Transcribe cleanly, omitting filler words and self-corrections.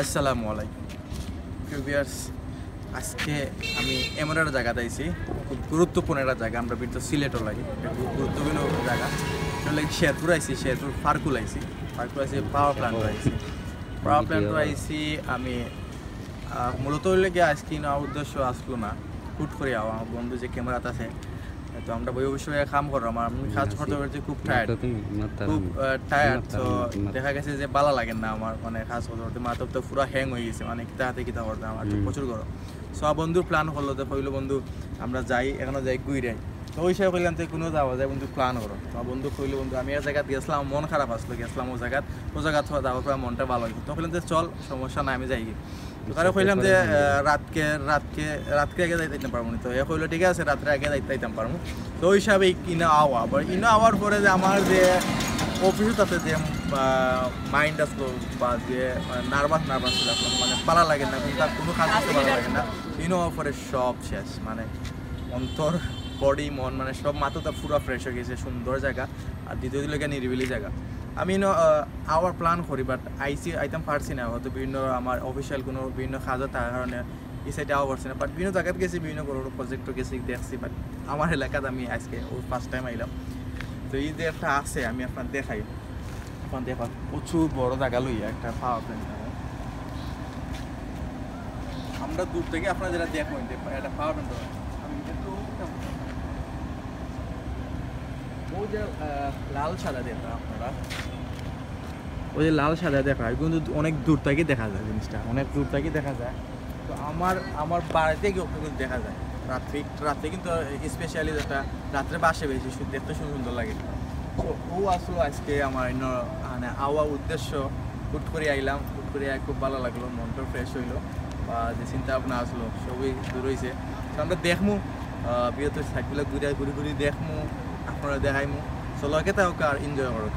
আসসালামু আলাইকুম ভিউয়ার্স, আজকে আমি এমন একটা জায়গাতে আইছি, খুব গুরুত্বপূর্ণ একটা জায়গা। আমরা বিরত সিলেটও লাগি, খুব গুরুত্বপূর্ণ জায়গা। এটা লাগে শেরপুর আইছি, শেরপুর ফারকুল আইছি পাওয়ার প্ল্যান্ট আইছি। আমি মূলত হইলে গিয়ে আজকে না উদ্দেশ্য আসলো না, হুট করে আমার বন্ধু যে ক্যামেরাতে আছে, তো আমরা বই অবশ্যই কাম করো। আমি কাজ করতে করতে খুব টায়ার্ড, তো দেখা গেছে যে ভালো লাগে না আমার, মানে কাজ করতে করতে মাথা তো পুরো হ্যাং হয়ে গেছে, মানে কিতা করতে আমার প্রচুর গরম। সো বন্ধুর প্ল্যান হলো, তো কইলো বন্ধু আমরা যাই, এখনো যাই ঘুরে। তো ওই হিসাবে কইলাম তো কোনো যাওয়া যায় বন্ধু, প্ল্যান করো। তো বন্ধু কইলো বন্ধু আমি এক জায়গায় গেছিলাম, মন খারাপ আসলো, গেছিলাম ও জায়গা যাওয়ার পর মনটা ভালো হইলো। তো কইলাম যে চল, সমস্যা নাই আমি যাই। তো তারা কইলাম যে রাতকে আগে যাইতে পারবো না। তো এ কইলো ঠিক আছে, রাত্রে আগে যাইতাম পারবো। তো ওই হিসাবে ইনো আওয়ার পরে যে আমার যে অফিসে তাতে যে মাইন্ড আসলো বা যে নার্ভাস ছিল, মানে পালা লাগে না, কিন্তু তার কোনো কাজ করতে ভালো লাগে না। ইনো হওয়ার পরে সব শেষ, মানে অন্তর বডি মন মানে সব মাথাটা পুরো ফ্রেশ হয়ে গেছে। সুন্দর জায়গা, আর দ্বিতীয় দিকে নিরিবিলি জায়গা। আমি আওয়ার প্ল্যান করি, বাট আইতাম পারছি না, হয়তো বিভিন্ন আমার অফিসিয়াল কোনো বিভিন্ন কাজও থাকার কারণে এই সাইডে আওয়া পারছি না। বাট বিভিন্ন জায়গাতে গেছি, বিভিন্ন বড় প্রজেক্টও গেছি, দেখছি। বাট আমার এলাকাতে আমি আজকে ফার্স্ট টাইম আইলাম। তো এই যে একটা আছে, আমি আপনার দেখাই, আপনার দেখা প্রচুর বড় জায়গা লইয়া একটা পাওয়ার প্ল্যান্ট। আমরা দূর থেকে আপনার যেটা দেখবো একটা পাওয়ার প্ল্যান্ট, আমি একটু ওই যে লাল সাদা দেখা, আপনারা ওই যে লাল সাদা দেখা হয়, কিন্তু অনেক দূর থেকে দেখা যায় জিনিসটা, অনেক দূর থেকে দেখা যায়। তো আমার বাড়িতে গিয়ে কিন্তু দেখা যায় রাত্রে কিন্তু স্পেশালি যেটা রাত্রে বাসে বেশি দেখতে সুন্দর লাগে। তো ও আসলো আজকে আমার মানে আওয়া উদ্দেশ্য, হুট করে আইলাম, হুট করে খুব ভালো লাগলো, মনটা ফ্রেশ হইলো, বা যে চিন্তা ভাবনা আসলো সবই দূর হয়েছে। তো আমরা দেখমু বৃহত্তর সাইডগুলো ঘুরে দেখমু, আপনারা দেখাইমু। চলো কে তাও আর এনজয় করো।